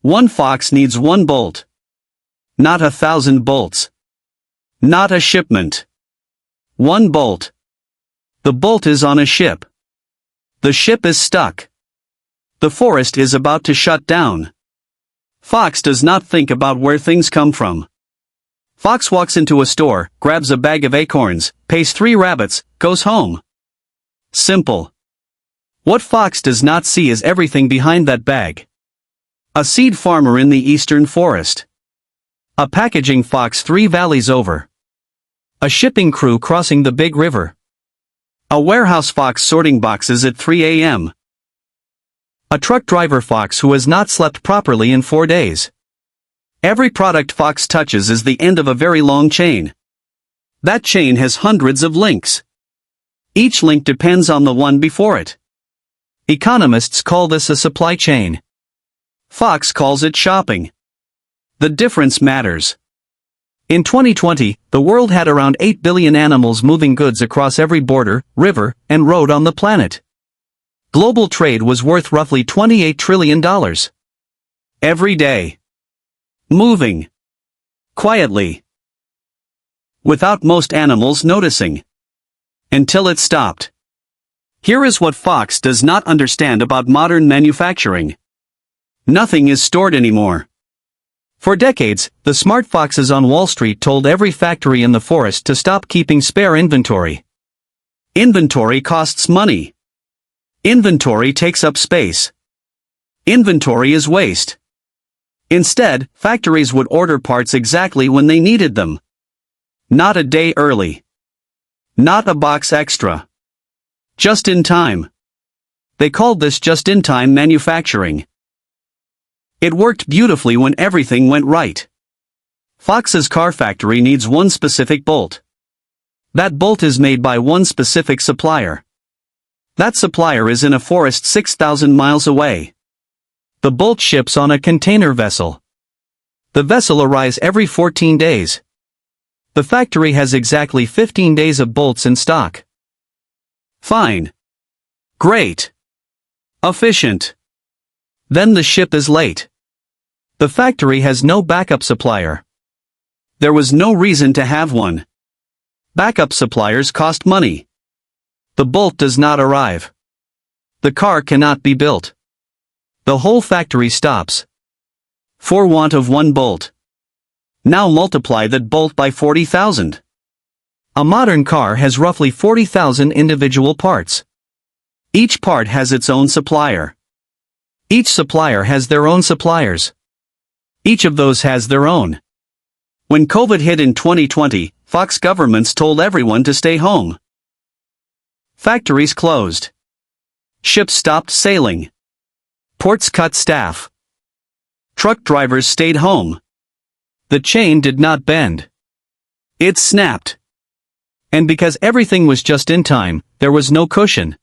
One fox needs one bolt. Not 1,000 bolts. Not a shipment. One bolt. The bolt is on a ship. The ship is stuck. The forest is about to shut down. Fox does not think about where things come from. Fox walks into a store, grabs a bag of acorns, pays 3 rabbits, goes home. Simple. What Fox does not see is everything behind that bag. A seed farmer in the eastern forest. A packaging fox 3 valleys over. A shipping crew crossing the big river. A warehouse fox sorting boxes at 3 a.m. A truck driver fox who has not slept properly in 4 days. Every product Fox touches is the end of a very long chain. That chain has hundreds of links. Each link depends on the one before it. Economists call this a supply chain. Fox calls it shopping. The difference matters. In 2020, the world had around 8 billion animals moving goods across every border, river, and road on the planet. Global trade was worth roughly $28 trillion. Every day. Moving. Quietly. Without most animals noticing. Until it stopped. Here is what Fox does not understand about modern manufacturing. Nothing is stored anymore. For decades, the smart foxes on Wall Street told every factory in the forest to stop keeping spare inventory. Inventory costs money. Inventory takes up space. Inventory is waste. Instead, factories would order parts exactly when they needed them. Not a day early. Not a box extra. Just in time. They called this just-in-time manufacturing. It worked beautifully when everything went right. Fox's car factory needs one specific bolt. That bolt is made by one specific supplier. That supplier is in a forest 6,000 miles away. The bolt ships on a container vessel. The vessel arrives every 14 days. The factory has exactly 15 days of bolts in stock. Fine. Great. Efficient. Then the ship is late. The factory has no backup supplier. There was no reason to have one. Backup suppliers cost money. The bolt does not arrive. The car cannot be built. The whole factory stops. For want of one bolt. Now multiply that bolt by 40,000. A modern car has roughly 40,000 individual parts. Each part has its own supplier. Each supplier has their own suppliers. Each of those has their own. When COVID hit in 2020, Fox governments told everyone to stay home. Factories closed. Ships stopped sailing. Ports cut staff. Truck drivers stayed home. The chain did not bend. It snapped. And because everything was just in time, there was no cushion.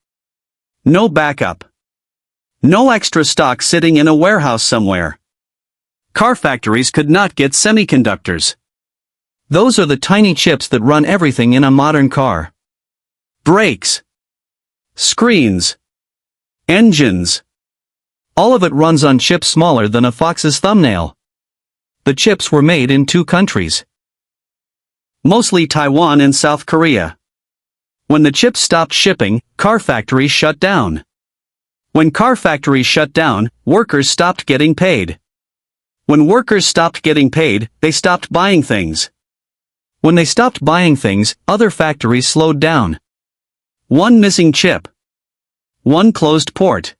No backup. No extra stock sitting in a warehouse somewhere. Car factories could not get semiconductors. Those are the tiny chips that run everything in a modern car. Brakes. Screens. Engines. All of it runs on chips smaller than a fox's thumbnail. The chips were made in 2 countries. Mostly Taiwan and South Korea. When the chips stopped shipping, car factories shut down. When car factories shut down, workers stopped getting paid. When workers stopped getting paid, they stopped buying things. When they stopped buying things, other factories slowed down. One missing chip. One closed port.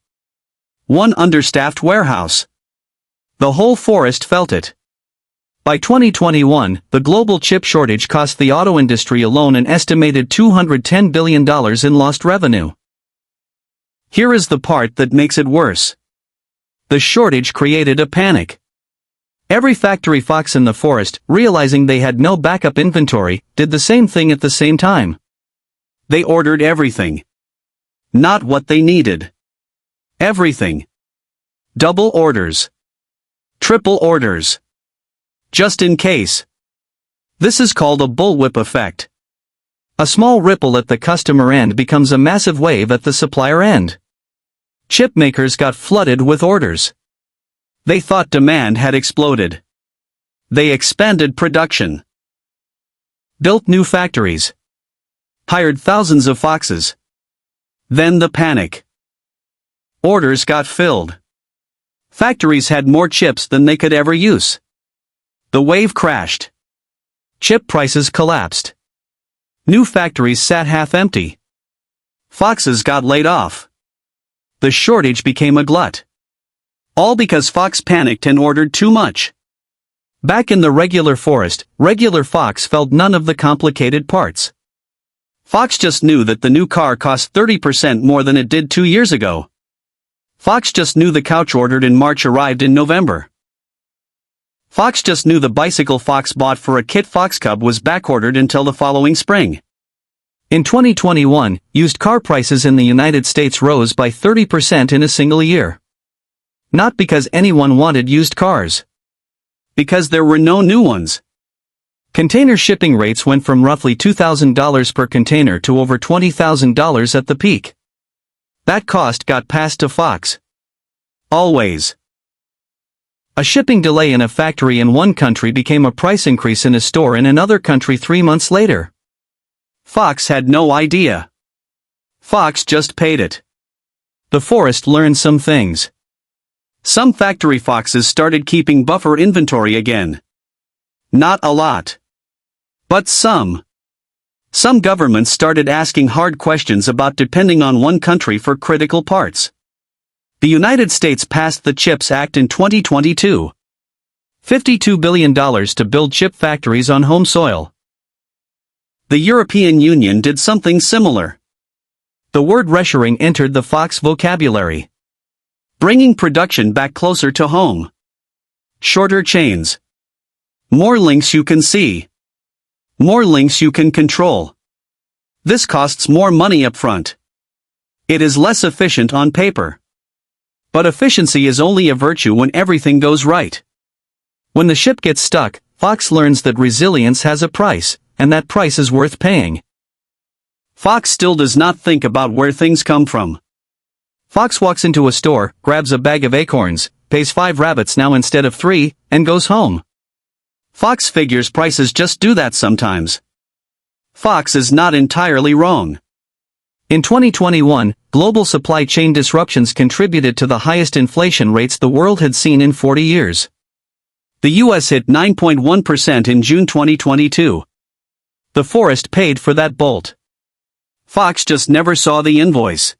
One understaffed warehouse. The whole forest felt it. By 2021, the global chip shortage cost the auto industry alone an estimated $210 billion in lost revenue. Here is the part that makes it worse. The shortage created a panic. Every factory fox in the forest, realizing they had no backup inventory, did the same thing at the same time. They ordered everything. Not what they needed. Everything. Double orders. Triple orders. Just in case. This is called a bullwhip effect. A small ripple at the customer end becomes a massive wave at the supplier end. Chip makers got flooded with orders. They thought demand had exploded. They expanded production. Built new factories. Hired thousands of foxes. Then the panic. Orders got filled. Factories had more chips than they could ever use. The wave crashed. Chip prices collapsed. New factories sat half empty. Foxes got laid off. The shortage became a glut. All because Fox panicked and ordered too much. Back in the regular forest, regular Fox felt none of the complicated parts. Fox just knew that the new car cost 30% more than it did 2 years ago. Fox just knew the couch ordered in March arrived in November. Fox just knew the bicycle Fox bought for a kit Fox Cub was backordered until the following spring. In 2021, used car prices in the United States rose by 30% in a single year. Not because anyone wanted used cars. Because there were no new ones. Container shipping rates went from roughly $2,000 per container to over $20,000 at the peak. That cost got passed to Fox. Always. A shipping delay in a factory in one country became a price increase in a store in another country 3 months later. Fox had no idea. Fox just paid it. The forest learned some things. Some factory foxes started keeping buffer inventory again. Not a lot. But some. Some governments started asking hard questions about depending on one country for critical parts. The United States passed the CHIPS Act in 2022. $52 billion to build chip factories on home soil. The European Union did something similar. The word reshoring entered the Fox vocabulary. Bringing production back closer to home. Shorter chains. More links you can see. More links you can control. This costs more money up front. It is less efficient on paper. But efficiency is only a virtue when everything goes right. When the ship gets stuck, Fox learns that resilience has a price, and that price is worth paying. Fox still does not think about where things come from. Fox walks into a store, grabs a bag of acorns, pays 5 rabbits now instead of 3, and goes home. Fox figures prices just do that sometimes. Fox is not entirely wrong. In 2021, global supply chain disruptions contributed to the highest inflation rates the world had seen in 40 years. The US hit 9.1% in June 2022. The forest paid for that bolt. Fox just never saw the invoice.